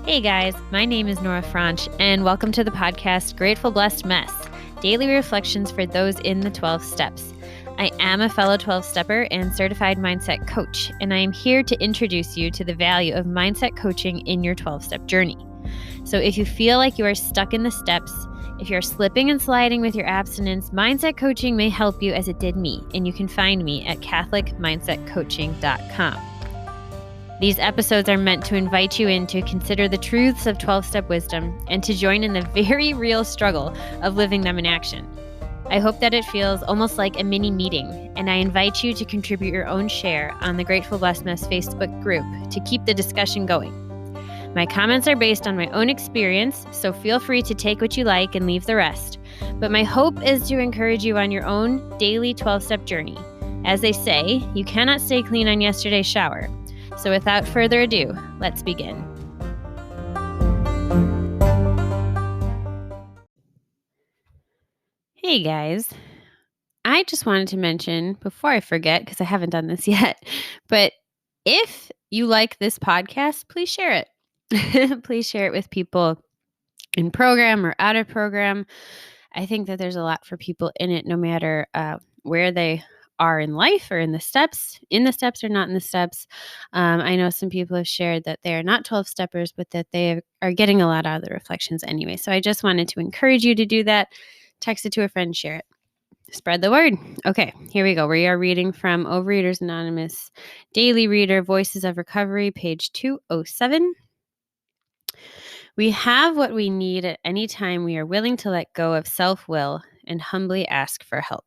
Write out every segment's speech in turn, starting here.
Hey guys, my name is Nora Franch, and welcome to the podcast Grateful Blessed Mess, daily reflections for those in the 12 steps. I am a fellow 12-stepper and certified mindset coach, and I am here to introduce you to the value of mindset coaching in your 12-step journey. So if you feel like you are stuck in the steps, if you're slipping and sliding with your abstinence, mindset coaching may help you as it did me, and you can find me at CatholicMindsetCoaching.com. These episodes are meant to invite you in to consider the truths of 12-step wisdom and to join in the very real struggle of living them in action. I hope that it feels almost like a mini meeting, and I invite you to contribute your own share on the Grateful Blessed Mess Facebook group to keep the discussion going. My comments are based on my own experience, so feel free to take what you like and leave the rest. But my hope is to encourage you on your own daily 12-step journey. As they say, you cannot stay clean on yesterday's shower. So without further ado, let's begin. Hey guys, I just wanted to mention before I forget, because I haven't done this yet, but if you like this podcast, please share it. Please share it with people in program or out of program. I think that there's a lot for people in it, no matter where they are in life or in the steps or not in the steps. I know some people have shared that they are not 12-steppers, but that they are getting a lot out of the reflections anyway. So I just wanted to encourage you to do that. Text it to a friend, share it. Spread the word. Okay, here we go. We are reading from Overeaters Anonymous, Daily Reader, Voices of Recovery, page 207. We have what we need at any time we are willing to let go of self-will and humbly ask for help.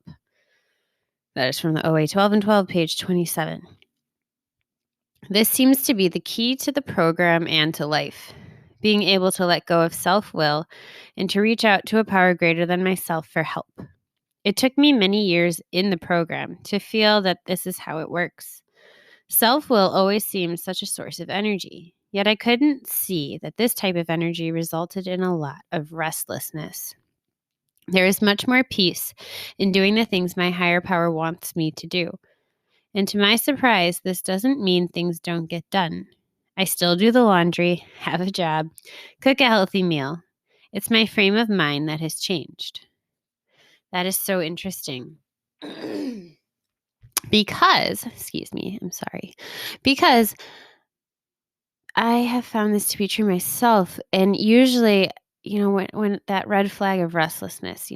That is from the OA 12 and 12, page 27. This seems to be the key to the program and to life, being able to let go of self-will and to reach out to a power greater than myself for help. It took me many years in the program to feel that this is how it works. Self-will always seemed such a source of energy, yet I couldn't see that this type of energy resulted in a lot of restlessness. There is much more peace in doing the things my higher power wants me to do. And to my surprise, this doesn't mean things don't get done. I still do the laundry, have a job, cook a healthy meal. It's my frame of mind that has changed. That is so interesting. Because I have found this to be true myself. And usually, when that red flag of restlessness,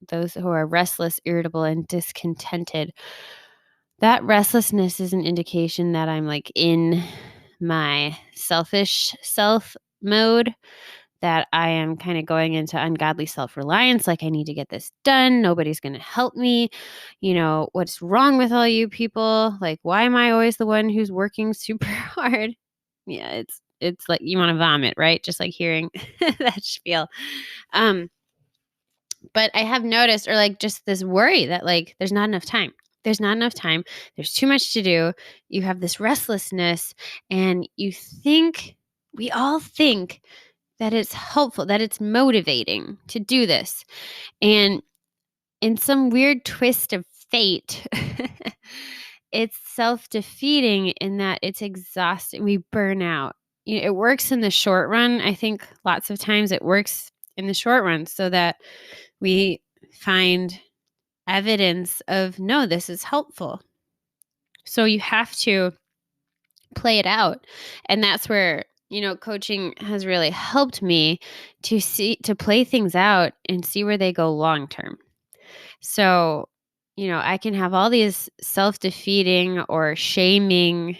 those who are restless, irritable, and discontented, that restlessness is an indication that I'm like in my selfish self mode, that I am kind of going into ungodly self-reliance, like I need to get this done. Nobody's going to help me. What's wrong with all you people? Like, why am I always the one who's working super hard? Yeah, it's like you want to vomit, right? Just like hearing that spiel. But I have noticed, or like just this worry that like there's not enough time. There's not enough time. There's too much to do. You have this restlessness, and we all think that it's helpful, that it's motivating to do this. And in some weird twist of fate, it's self-defeating in that it's exhausting. We burn out. It works in the short run. I think lots of times it works in the short run so that we find evidence of, no, this is helpful. So you have to play it out. And that's where, coaching has really helped me to play things out and see where they go long term. So, I can have all these self-defeating or shaming,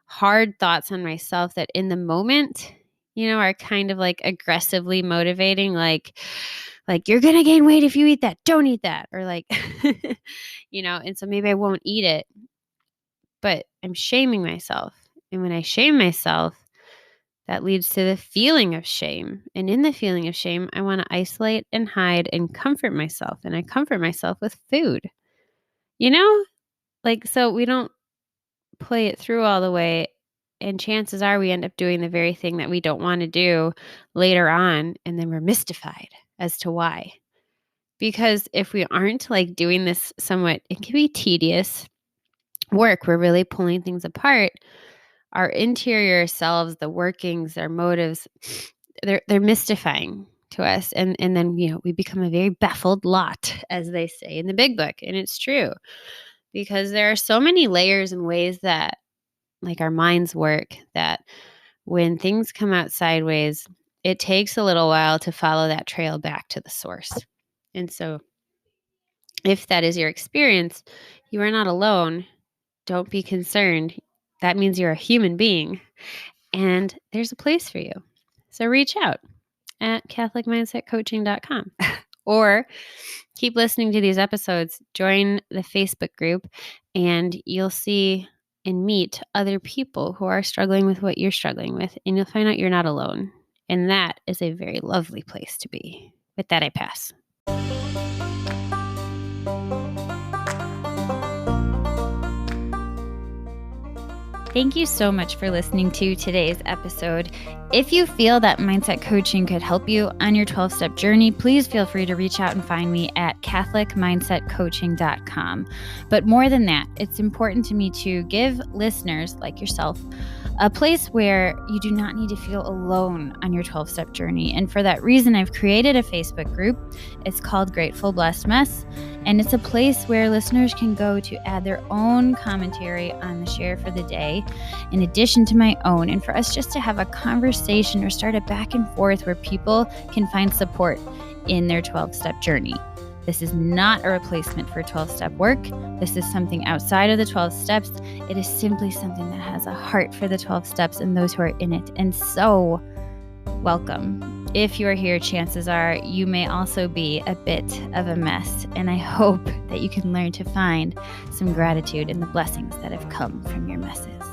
hard thoughts on myself that in the moment, are kind of like aggressively motivating, like you're going to gain weight if you eat that, don't eat that. Or like, and so maybe I won't eat it, but I'm shaming myself. And when I shame myself, that leads to the feeling of shame. And in the feeling of shame, I want to isolate and hide and comfort myself. And I comfort myself with food. So we don't play it through all the way. And chances are we end up doing the very thing that we don't want to do later on. And then we're mystified as to why. Because if we aren't like doing this somewhat, it can be tedious work. We're really pulling things apart. our interior selves, the workings, our motives, they're mystifying to us. And then, we become a very baffled lot, as they say in the big book. And it's true, because there are so many layers and ways that like our minds work, that when things come out sideways, it takes a little while to follow that trail back to the source. And so if that is your experience, you are not alone. Don't be concerned. That means you're a human being and there's a place for you. So reach out at CatholicMindsetCoaching.com or keep listening to these episodes. Join the Facebook group and you'll see and meet other people who are struggling with what you're struggling with, and you'll find out you're not alone. And that is a very lovely place to be. With that, I pass. Thank you so much for listening to today's episode. If you feel that mindset coaching could help you on your 12-step journey, please feel free to reach out and find me at CatholicMindsetCoaching.com. But more than that, it's important to me to give listeners like yourself a place where you do not need to feel alone on your 12-step journey. And for that reason, I've created a Facebook group. It's called Grateful Blessed Mess. And it's a place where listeners can go to add their own commentary on the share for the day, in addition to my own, and for us just to have a conversation or start a back and forth where people can find support in their 12-step journey. This is not a replacement for 12-step work. This is something outside of the 12 steps. It is simply something that has a heart for the 12 steps and those who are in it. And so, welcome. If you are here, chances are you may also be a bit of a mess. And I hope that you can learn to find some gratitude in the blessings that have come from your messes.